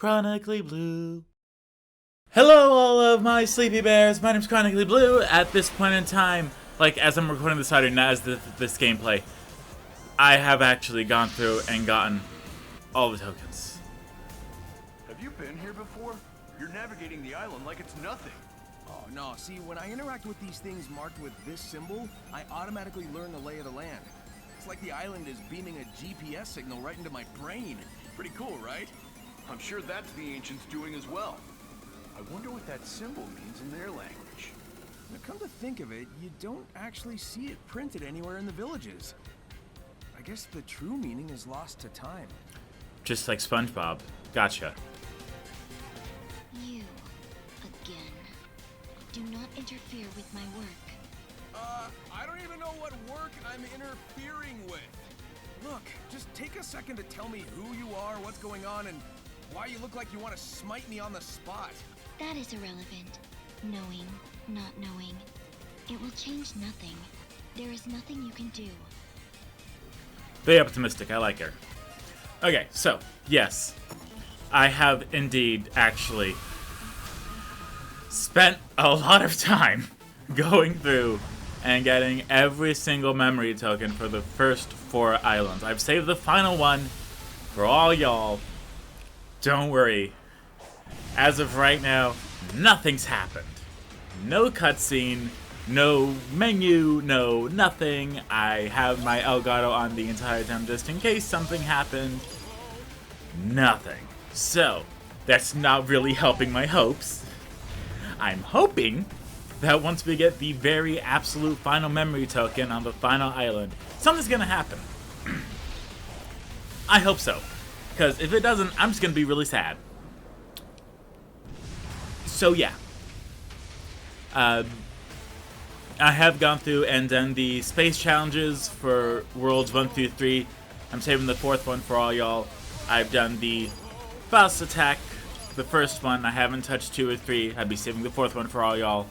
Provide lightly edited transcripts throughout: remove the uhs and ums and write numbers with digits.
Chronically Blue. Hello all of my sleepy bears, my name's Chronically Blue. At this point in time, like as I'm recording this audio, not as this gameplay, I have actually gone through and gotten all the tokens. Have you been here before? You're navigating the island like it's nothing. Oh no, see, when I interact with these things marked with this symbol, I automatically learn the lay of the land. It's like the island is beaming a GPS signal right into my brain. Pretty cool, right? I'm sure that's the ancients doing as well. I wonder what that symbol means in their language. Now come to think of it, you don't actually see it printed anywhere in the villages. I guess the true meaning is lost to time. Just like SpongeBob. Gotcha. You, again. Do not interfere with my work. I don't even know what work I'm interfering with. Look, just take a second to tell me who you are, what's going on, and why you look like you want to smite me on the spot. That is irrelevant. Knowing, not knowing. It will change nothing. There is nothing you can do. Very optimistic, I like her. Okay, so, yes. I have indeed actually spent a lot of time going through and getting every single memory token for the first 4 islands. I've saved the final one for all y'all. Don't worry. As of right now, nothing's happened. No cutscene, no menu, no nothing. I have my Elgato on the entire time just in case something happened. Nothing. So, that's not really helping my hopes. I'm hoping that once we get the very absolute final memory token on the final island, something's gonna happen. I hope so. Because if it doesn't, I'm just gonna be really sad. So yeah. I have gone through and done the space challenges for Worlds 1 through 3. I'm saving the 4th one for all y'all. I've done the Faust attack, the first one. I haven't touched 2 or 3. I'd be saving the 4th one for all y'all.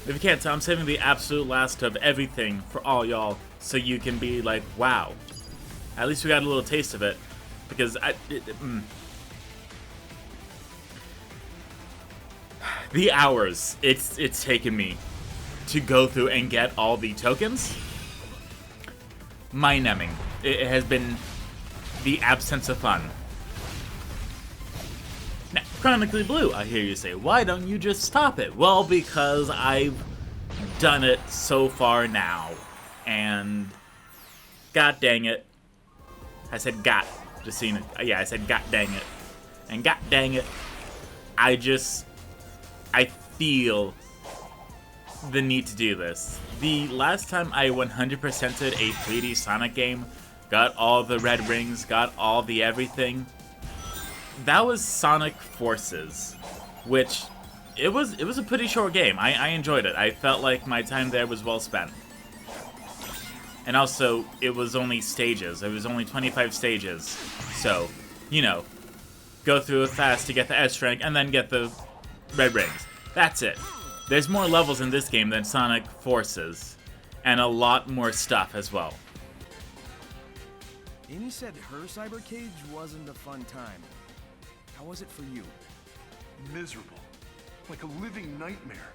If you can't tell, I'm saving the absolute last of everything for all y'all, so you can be like, wow. At least we got a little taste of it. Because the hours it's taken me to go through and get all the tokens, mind-numbing. It has been the absence of fun. Now, Chronically Blue, I hear you say, why don't you just stop it? Well, because I've done it so far now, and god dang it, I said got. Just seen it. Yeah, I said god dang it. And god dang it, I feel the need to do this. The last time I 100%ed a 3D Sonic game, got all the red rings, got all the everything, that was Sonic Forces, which it was a pretty short game. I enjoyed it. I felt like my time there was well spent. And also, it was only stages. It was only 25 stages. So, you know, go through it fast to get the S rank and then get the red rings. That's it. There's more levels in this game than Sonic Forces. And a lot more stuff as well. Amy said her cyber cage wasn't a fun time. How was it for you? Miserable. Like a living nightmare.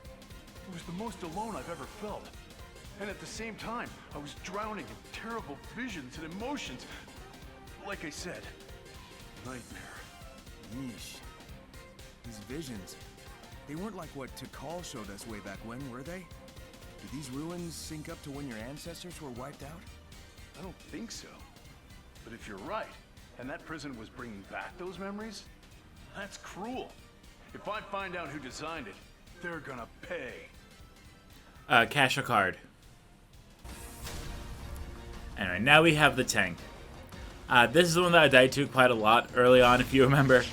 It was the most alone I've ever felt. And at the same time, I was drowning in terrible visions and emotions. Like I said, nightmare. Yeesh. These visions, they weren't like what Koco showed us way back when, were they? Did these ruins sync up to when your ancestors were wiped out? I don't think so. But if you're right, and that prison was bringing back those memories, that's cruel. If I find out who designed it, they're gonna pay. Cash a card. Anyway, now we have the tank. This is the one that I died to quite a lot early on, if you remember.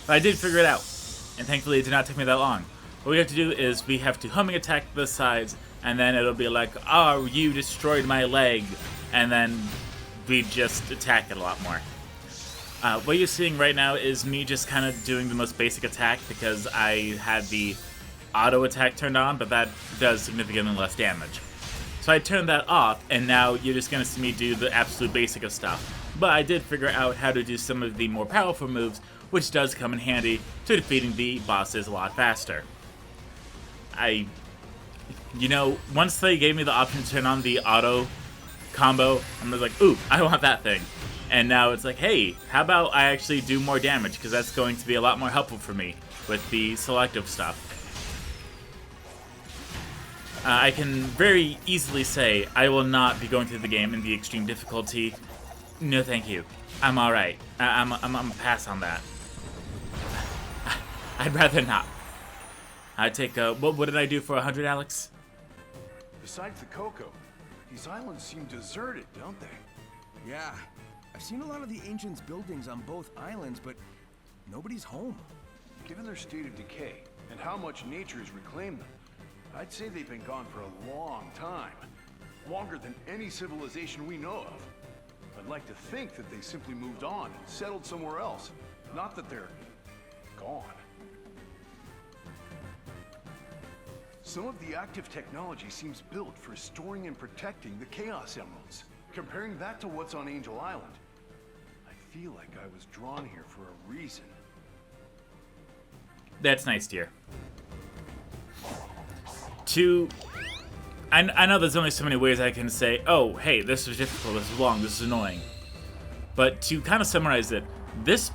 But I did figure it out. And thankfully it did not take me that long. What we have to do is we have to homing attack the sides, and then it'll be like, oh, you destroyed my leg. And then we just attack it a lot more. What you're seeing right now is me just kind of doing the most basic attack because I had the auto attack turned on, but that does significantly less damage. So I turned that off, and now you're just going to see me do the absolute basic of stuff. But I did figure out how to do some of the more powerful moves which does come in handy to defeating the bosses a lot faster. You know, once they gave me the option to turn on the auto combo, I was like, ooh, I want that thing. And now it's like, hey, how about I actually do more damage, because that's going to be a lot more helpful for me with the selective stuff. I can very easily say I will not be going through the game in the extreme difficulty. No, thank you. I'm alright. I'm a pass on that. I'd rather not. I'd take what did I do for 100, Alex? Besides the Koco, these islands seem deserted, don't they? Yeah, I've seen a lot of the Ancients' buildings on both islands, but nobody's home. Given their state of decay and how much nature has reclaimed them, I'd say they've been gone for a long time. Longer than any civilization we know of. I'd like to think that they simply moved on and settled somewhere else. Not that they're gone. Some of the active technology seems built for storing and protecting the Chaos Emeralds. Comparing that to what's on Angel Island, I feel like I was drawn here for a reason. That's nice, dear. I know there's only so many ways I can say, oh, hey, this is difficult, this is long, this is annoying. But to kind of summarize it, this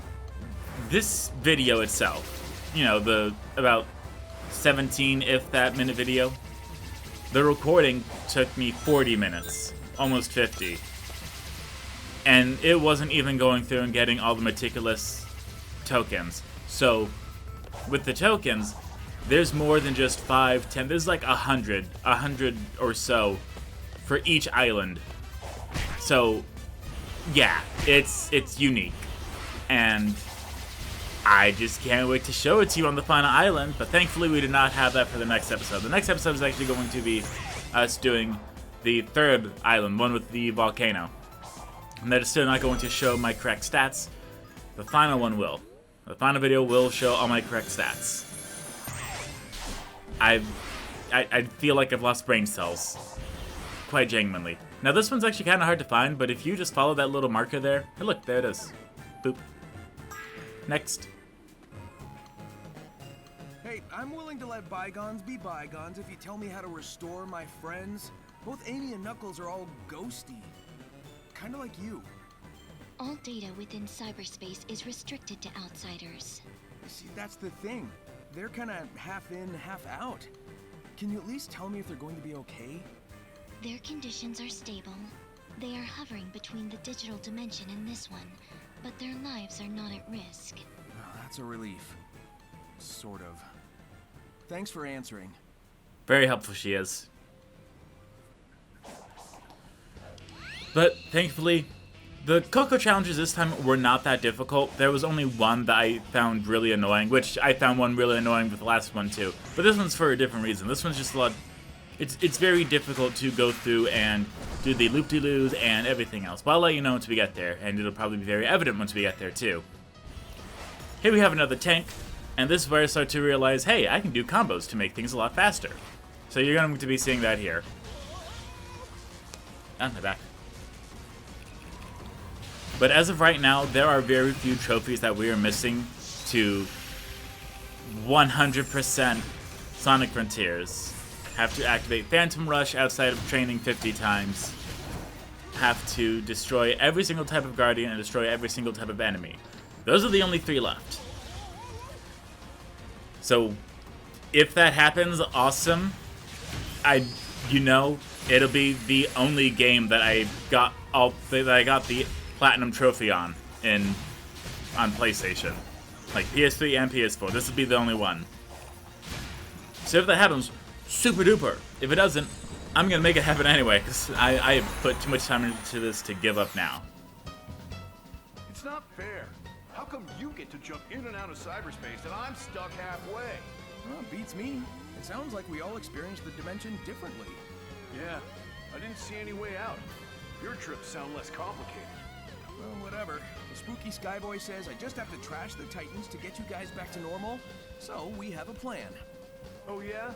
video itself, you know, the about 17, if that, minute video, the recording took me 40 minutes, almost 50. And it wasn't even going through and getting all the meticulous tokens. So, with the tokens, there's more than just 5, 10, there's like 100 or so for each island. So, yeah, it's unique. And I just can't wait to show it to you on the final island, but thankfully we did not have that for the next episode. The next episode is actually going to be us doing the third island, one with the volcano. And that is still not going to show my correct stats. The final one will. The final video will show all my correct stats. I feel like I've lost brain cells. Quite genuinely. Now this one's actually kind of hard to find, but if you just follow that little marker there, hey look, there it is. Boop. Next. Hey, I'm willing to let bygones be bygones if you tell me how to restore my friends. Both Amy and Knuckles are all ghosty. Kinda like you. All data within cyberspace is restricted to outsiders. See, that's the thing. They're kinda half in, half out. Can you at least tell me if they're going to be okay? Their conditions are stable. They are hovering between the digital dimension and this one, but their lives are not at risk. Oh, that's a relief. Sort of. Thanks for answering. Very helpful she is. But thankfully, the Koco challenges this time were not that difficult. There was only one that I found really annoying, which I found one really annoying with the last one too. But this one's for a different reason. This one's just a lot... It's very difficult to go through and do the loop-de-loos and everything else. But I'll let you know once we get there, and it'll probably be very evident once we get there too. Here we have another tank, and this is where I start to realize, hey, I can do combos to make things a lot faster. So you're going to be seeing that here. On my back. But as of right now, there are very few trophies that we are missing to 100% Sonic Frontiers. Have to activate Phantom Rush outside of training 50 times. Have to destroy every single type of Guardian and destroy every single type of enemy. Those are the only 3 left. So, if that happens, awesome. You know, it'll be the only game that I got the Platinum Trophy on PlayStation. Like PS3 and PS4. This will be the only one. So if that happens, super duper. If it doesn't, I'm gonna make it happen anyway, because I have put too much time into this to give up now. It's not fair. How come you get to jump in and out of cyberspace and I'm stuck halfway? Well, beats me. It sounds like we all experience the dimension differently. Yeah, I didn't see any way out. Your trips sound less complicated. Well, whatever. The spooky Skyboy says I just have to trash the Titans to get you guys back to normal. So we have a plan. Oh yeah?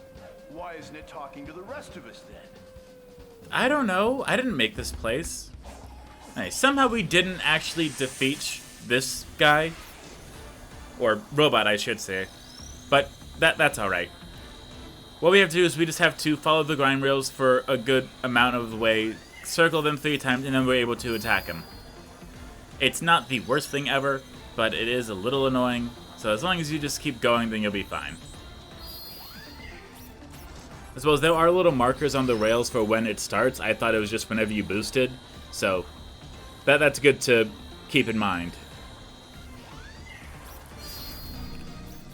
Why isn't it talking to the rest of us then? I don't know. I didn't make this place. Hey, somehow we didn't actually defeat this guy. Or robot, I should say. But that's alright. What we have to do is we just have to follow the grind rails for a good amount of the way, circle them 3 times, and then we're able to attack him. It's not the worst thing ever, but it is a little annoying, so as long as you just keep going, then you'll be fine. I suppose there are little markers on the rails for when it starts. I thought it was just whenever you boosted, so that's good to keep in mind.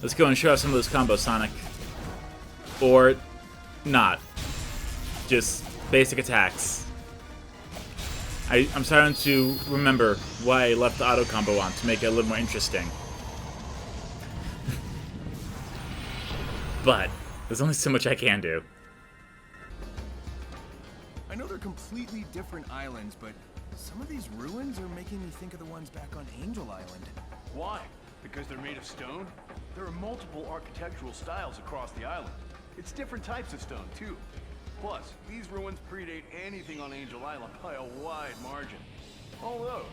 Let's go and show off some of those combos, Sonic. Or not. Just basic attacks. I'm starting to remember why I left the auto combo on, to make it a little more interesting. But there's only so much I can do. I know they're completely different islands, but some of these ruins are making me think of the ones back on Angel Island. Why? Because they're made of stone? There are multiple architectural styles across the island. It's different types of stone, too. Plus, these ruins predate anything on Angel Island by a wide margin. Although,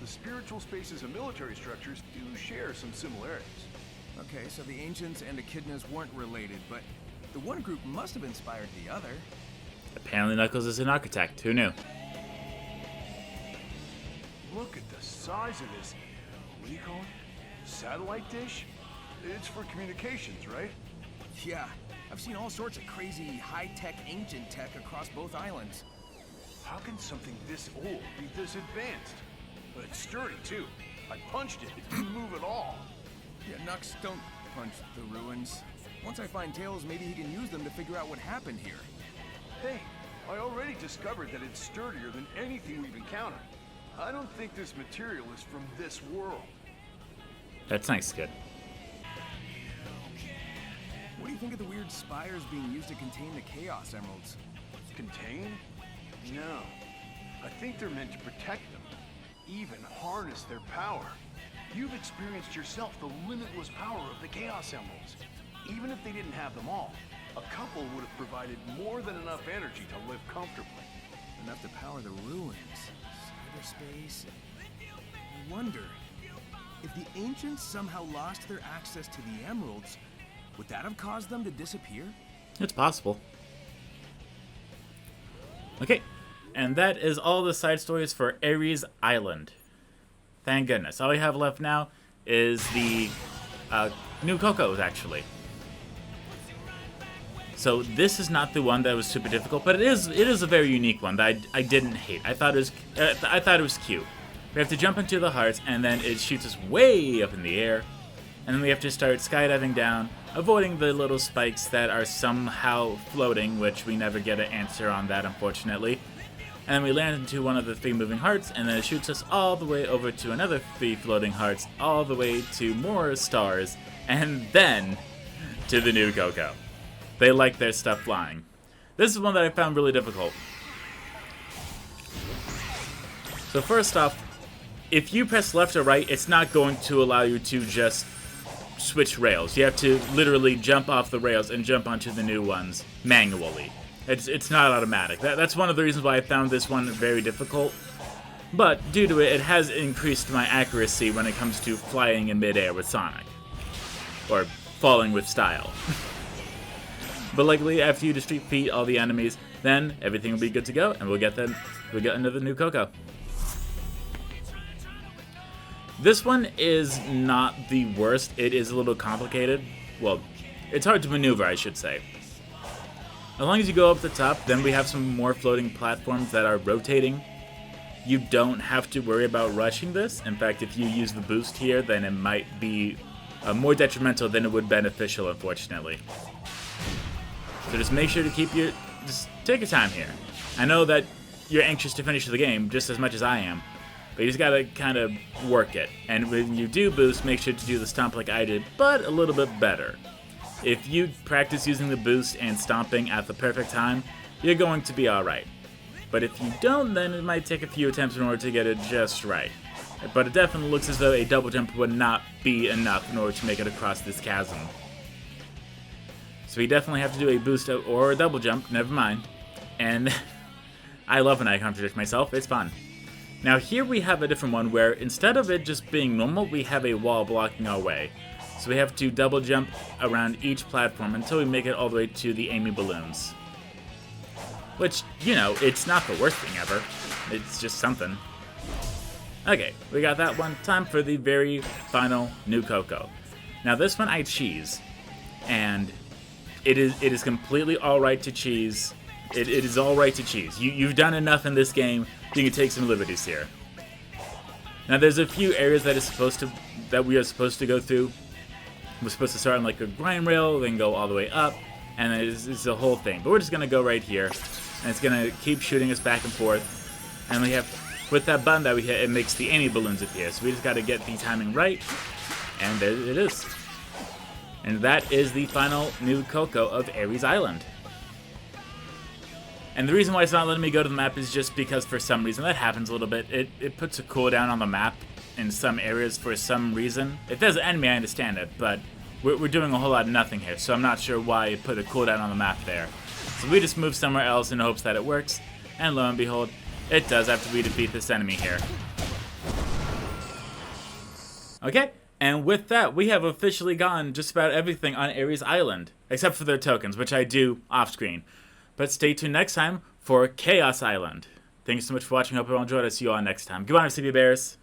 the spiritual spaces and military structures do share some similarities. Okay, so the ancients and echidnas weren't related, but the one group must have inspired the other. Apparently Knuckles is an architect. Who knew? Look at the size of this, what do you call it? Satellite dish? It's for communications, right? Yeah, I've seen all sorts of crazy high-tech ancient tech across both islands. How can something this old be this advanced? But it's sturdy, too. I punched it. It didn't move at all. Yeah, Nux, don't punch the ruins. Once I find Tails, maybe he can use them to figure out what happened here. Hey, I already discovered that it's sturdier than anything we've encountered. I don't think this material is from this world. That's nice, good. What do you think of the weird spires being used to contain the Chaos Emeralds? Contain? No. I think they're meant to protect them. Even harness their power. You've experienced yourself the limitless power of the Chaos Emeralds. Even if they didn't have them all, a couple would have provided more than enough energy to live comfortably. Enough to power the ruins, cyberspace. I wonder, if the ancients somehow lost their access to the emeralds, would that have caused them to disappear? It's possible. Okay, and that is all the side stories for Ares Island. Thank goodness. All we have left now is the new Kocos, actually. So this is not the one that was super difficult, but it is a very unique one that I didn't hate. I thought it was cute. We have to jump into the hearts, and then it shoots us way up in the air, and then we have to start skydiving down, avoiding the little spikes that are somehow floating, which we never get an answer on that, unfortunately. And then we land into one of the 3 moving hearts, and then it shoots us all the way over to another 3 floating hearts, all the way to more stars, and then to the new Koco. They like their stuff flying. This is one that I found really difficult. So first off, if you press left or right, it's not going to allow you to just switch rails. You have to literally jump off the rails and jump onto the new ones manually. It's not automatic. That's one of the reasons why I found this one very difficult. But due to it, it has increased my accuracy when it comes to flying in midair with Sonic. Or falling with style. But likely, after you defeat all the enemies, then everything will be good to go, and we'll get into the new Koco. This one is not the worst. It is a little complicated. Well, it's hard to maneuver, I should say. As long as you go up the top, then we have some more floating platforms that are rotating. You don't have to worry about rushing this. In fact, if you use the boost here, then it might be more detrimental than it would beneficial, unfortunately. So just make sure to just take your time here. I know that you're anxious to finish the game just as much as I am, but you just gotta kind of work it. And when you do boost, make sure to do the stomp like I did, but a little bit better. If you practice using the boost and stomping at the perfect time, you're going to be alright. But if you don't, then it might take a few attempts in order to get it just right. But it definitely looks as though a double jump would not be enough in order to make it across this chasm. So we definitely have to do a boost or a double jump, never mind. And I love when I contradict myself, it's fun. Now here we have a different one where instead of it just being normal, we have a wall blocking our way. So we have to double jump around each platform until we make it all the way to the Amy balloons. Which, you know, it's not the worst thing ever. It's just something. Okay, we got that one. Time for the very final new Koco. Now this one I cheese, and it is completely alright to cheese. It is alright to cheese. You've done enough in this game, you can take some liberties here. Now there's a few areas that we are supposed to go through. We're supposed to start on like a grind rail, then go all the way up, and then it's the whole thing. But we're just gonna go right here, and it's gonna keep shooting us back and forth. And we have, with that button that we hit, it makes the Amy balloons appear. So we just gotta get the timing right, and there it is. And that is the final new Koco of Ares Island. And the reason why it's not letting me go to the map is just because for some reason, that happens a little bit, it puts a cooldown on the map in some areas for some reason. If there's an enemy, I understand it, but we're doing a whole lot of nothing here, so I'm not sure why it put a cooldown on the map there. So we just move somewhere else in hopes that it works, and lo and behold, it does after we defeat this enemy here. Okay, and with that, we have officially gotten just about everything on Ares Island, except for their tokens, which I do off-screen. But stay tuned next time for Chaos Island. Thank you so much for watching. Hope you all enjoyed. I'll see you all next time. Goodbye, CB Bears.